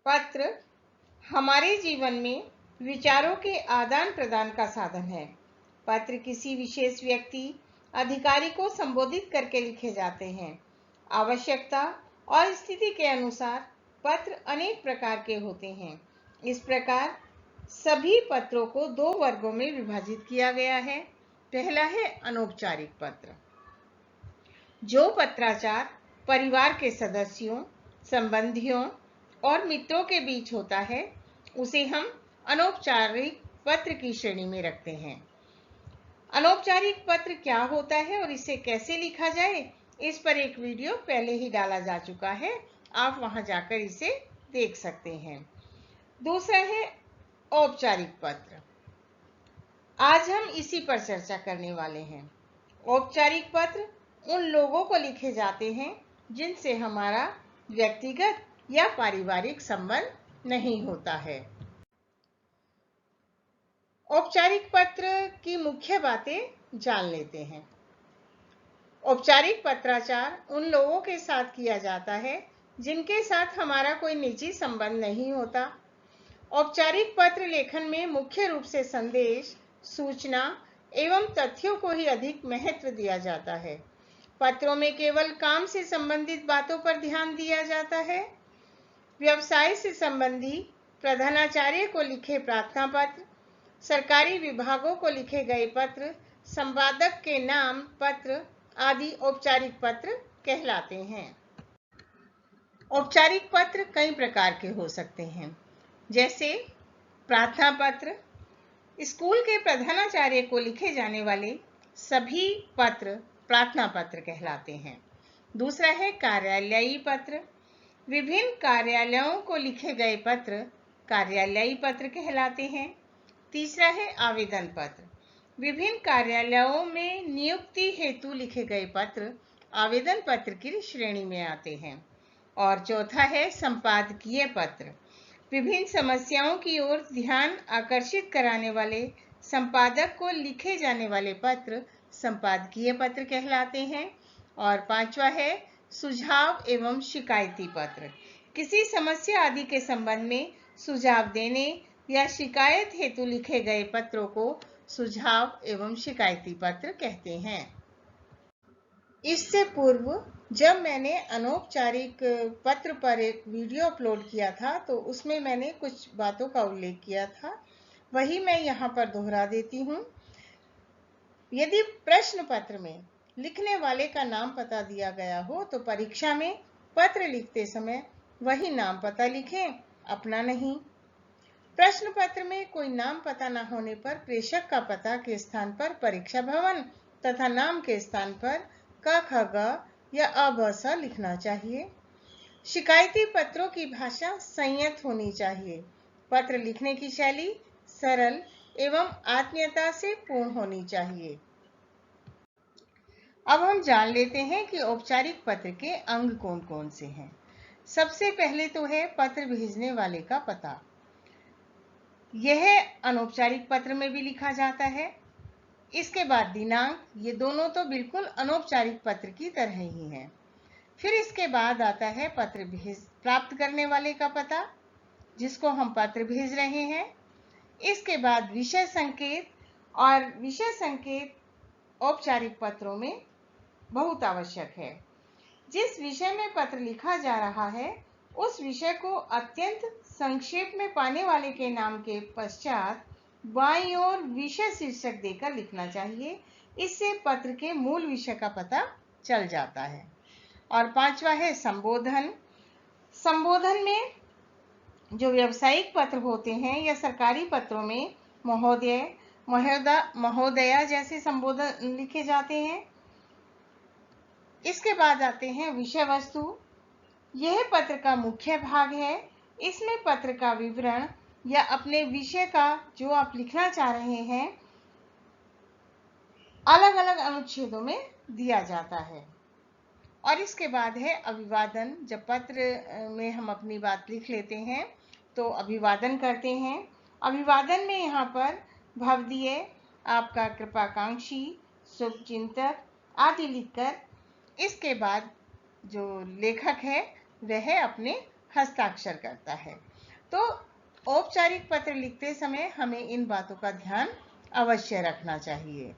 पत्र हमारे जीवन में विचारों के आदान प्रदान का साधन है। पत्र किसी विशेष व्यक्ति, अधिकारी को संबोधित करके लिखे जाते हैं। आवश्यकता और स्थिति के अनुसार पत्र अनेक प्रकार के होते हैं। इस प्रकार सभी पत्रों को दो वर्गों में विभाजित किया गया है। पहला है अनौपचारिक पत्र। जो पत्राचार परिवार के सदस्यों, संबंधियों और मित्रों के बीच होता है, उसे हम अनौपचारिक पत्र की श्रेणी में रखते हैं। अनौपचारिक पत्र क्या होता है और इसे कैसे लिखा जाए, इस पर एक वीडियो पहले ही डाला जा चुका है, आप वहां जाकर इसे देख सकते हैं। दूसरा है औपचारिक पत्र। आज हम इसी पर चर्चा करने वाले हैं। औपचारिक पत्र उन लोगों को लिखे जाते हैं जिनसे हमारा व्यक्तिगत या पारिवारिक संबंध नहीं होता है। औपचारिक पत्र की मुख्य बातें जान लेते हैं। औपचारिक पत्राचार उन लोगों के साथ किया जाता है जिनके साथ हमारा कोई निजी संबंध नहीं होता। औपचारिक पत्र लेखन में मुख्य रूप से संदेश, सूचना एवं तथ्यों को ही अधिक महत्व दिया जाता है। पत्रों में केवल काम से संबंधित बातों पर ध्यान दिया जाता है। व्यवसाय से संबंधी प्रधानाचार्य को लिखे प्रार्थना पत्र, सरकारी विभागों को लिखे गए पत्र, संपादक के नाम पत्र आदि औपचारिक पत्र कहलाते हैं। औपचारिक पत्र कई प्रकार के हो सकते हैं, जैसे प्रार्थना पत्र। स्कूल के प्रधानाचार्य को लिखे जाने वाले सभी पत्र प्रार्थना पत्र कहलाते हैं। दूसरा है कार्यालयीय पत्र। विभिन्न कार्यालयों को लिखे गए पत्र कार्यालयीय पत्र कहलाते हैं। तीसरा है आवेदन पत्र। विभिन्न कार्यालयों में नियुक्ति हेतु लिखे गए पत्र आवेदन पत्र की श्रेणी में आते हैं। और चौथा है संपादकीय पत्र। विभिन्न समस्याओं की ओर ध्यान आकर्षित कराने वाले संपादक को लिखे जाने वाले पत्र संपादकीय पत्र कहलाते हैं। और पांचवा है सुझाव एवं शिकायती पत्र। किसी समस्या आदि के संबंध में सुझाव देने या शिकायत हेतु लिखे गए पत्रों को सुझाव एवं शिकायती पत्र कहते हैं। इससे पूर्व जब मैंने अनौपचारिक पत्र पर एक वीडियो अपलोड किया था, तो उसमें मैंने कुछ बातों का उल्लेख किया था, वही मैं यहाँ पर दोहरा देती हूँ। यदि प्रश्न पत्र में लिखने वाले का नाम पता दिया गया हो, तो परीक्षा में पत्र लिखते समय वही नाम पता लिखें, अपना नहीं। प्रश्न पत्र में कोई नाम पता न होने पर प्रेषक का पता के स्थान पर परीक्षा भवन तथा नाम के स्थान पर क ख ग या अ ब स लिखना चाहिए। शिकायती पत्रों की भाषा संयत होनी चाहिए। पत्र लिखने की शैली सरल एवं आत्मीयता से पूर्ण होनी चाहिए। अब हम जान लेते हैं कि औपचारिक पत्र के अंग कौन कौन से हैं। सबसे पहले तो है पत्र भेजने वाले का पता। यह अनौपचारिक पत्र में भी लिखा जाता है। इसके बाद दिनांक, ये दोनों तो बिल्कुल अनौपचारिक पत्र की तरह ही हैं। फिर इसके बाद आता है पत्र प्राप्त करने वाले का पता, जिसको हम पत्र भेज रहे हैं। इसके बाद विषय संकेत, और विषय संकेत औपचारिक पत्रों में बहुत आवश्यक है। जिस विषय में पत्र लिखा जा रहा है, उस विषय को अत्यंत संक्षेप में पाने वाले के नाम के पश्चात बाईं ओर विषय शीर्षक देकर लिखना चाहिए। इससे पत्र के मूल विषय का पता चल जाता है। और पांचवा है संबोधन। संबोधन में जो व्यावसायिक पत्र होते हैं या सरकारी पत्रों में महोदय, महोदया जैसे संबोधन लिखे जाते हैं। इसके बाद आते हैं विषय वस्तु। यह पत्र का मुख्य भाग है। इसमें पत्र का विवरण या अपने विषय का जो आप लिखना चाह रहे हैं अलग अलग अनुच्छेदों में दिया जाता है। और इसके बाद है अभिवादन। जब पत्र में हम अपनी बात लिख लेते हैं तो अभिवादन करते हैं। अभिवादन में यहाँ पर भवदीय, आपका कृपाकांक्षी, शुभचिंतक आदि लिखकर इसके बाद जो लेखक है वह अपने हस्ताक्षर करता है। तो औपचारिक पत्र लिखते समय हमें इन बातों का ध्यान अवश्य रखना चाहिए।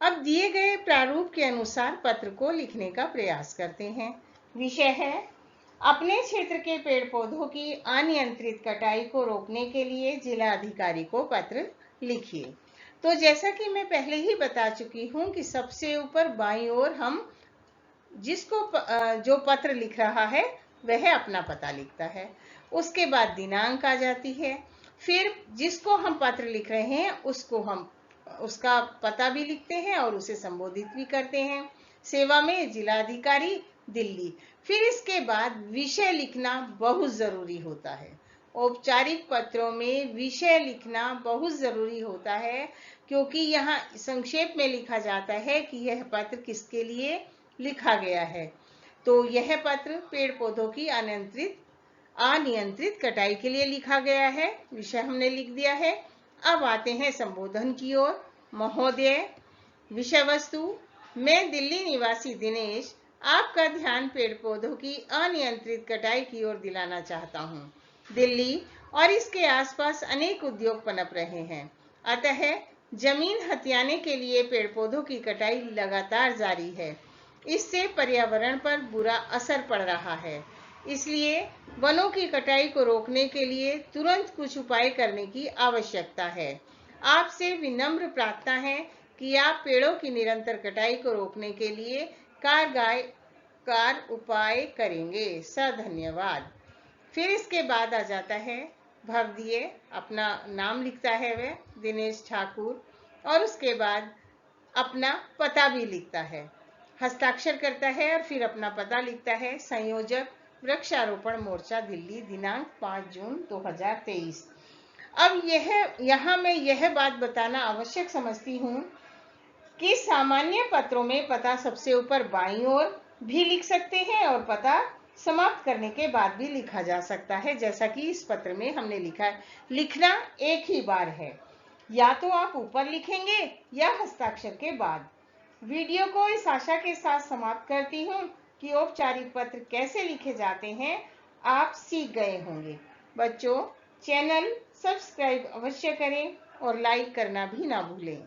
अब दिए गए प्रारूप के अनुसार पत्र को लिखने का प्रयास करते हैं। विषय है अपने क्षेत्र के पेड़ पौधों की अनियंत्रित कटाई को रोकने के लिए जिला अधिकारी को पत्र लिखिए। तो जैसा कि मैं पहले ही बता चुकी हूं कि सबसे ऊपर बाईं ओर हम जिसको जो पत्र लिख रहा है वह अपना पता लिखता है। उसके बाद दिनांक आ जाती है। फिर जिसको हम पत्र लिख रहे हैं उसको हम उसका पता भी लिखते हैं और उसे संबोधित भी करते हैं। सेवा में जिलाधिकारी, दिल्ली। फिर इसके बाद विषय लिखना बहुत जरूरी होता है। औपचारिक पत्रों में विषय लिखना बहुत जरूरी होता है, क्योंकि यहाँ संक्षेप में लिखा जाता है कि यह पत्र किसके लिए लिखा गया है। तो यह पत्र पेड़ पौधों की अनियंत्रित कटाई के लिए लिखा गया है। विषय हमने लिख दिया है। अब आते हैं संबोधन की ओर। महोदय, विषय वस्तु, मैं दिल्ली निवासी दिनेश आपका ध्यान पेड़ पौधों की अनियंत्रित कटाई की ओर दिलाना चाहता हूं। दिल्ली और इसके आसपास अनेक उद्योग पनप रहे हैं, अतः जमीन हथियाने के लिए पेड़ पौधों की कटाई लगातार जारी है। इससे पर्यावरण पर बुरा असर पड़ रहा है। इसलिए वनों की कटाई को रोकने के लिए तुरंत कुछ उपाय करने की आवश्यकता है। आपसे विनम्र प्रार्थना है कि आप पेड़ों की निरंतर कटाई को रोकने के लिए कारगर उपाय करेंगे। धन्यवाद। फिर इसके बाद आ जाता है भवदीय, अपना नाम लिखता है वह दिनेश ठाकुर, और उसके बाद अपना पता भी लिखता है, हस्ताक्षर करता है और फिर अपना पता लिखता है। संयोजक, वृक्षारोपण मोर्चा, दिल्ली, दिनांक 5 जून 2023। अब यहाँ मैं यह बात बताना आवश्यक समझती हूँ कि सामान्य पत्रों में पता सबसे ऊपर बाईं ओर भी लिख सकते हैं और पता समाप्त करने के बाद भी लिखा जा सकता है, जैसा कि इस पत्र में हमने लिखा है। लिखना एक ही बार है, या तो आप ऊपर लिखेंगे या हस्ताक्षर के बाद। वीडियो को इस आशा के साथ समाप्त करती हूँ कि औपचारिक पत्र कैसे लिखे जाते हैं आप सीख गए होंगे। बच्चों, चैनल सब्सक्राइब अवश्य करें और लाइक करना भी ना भूलें।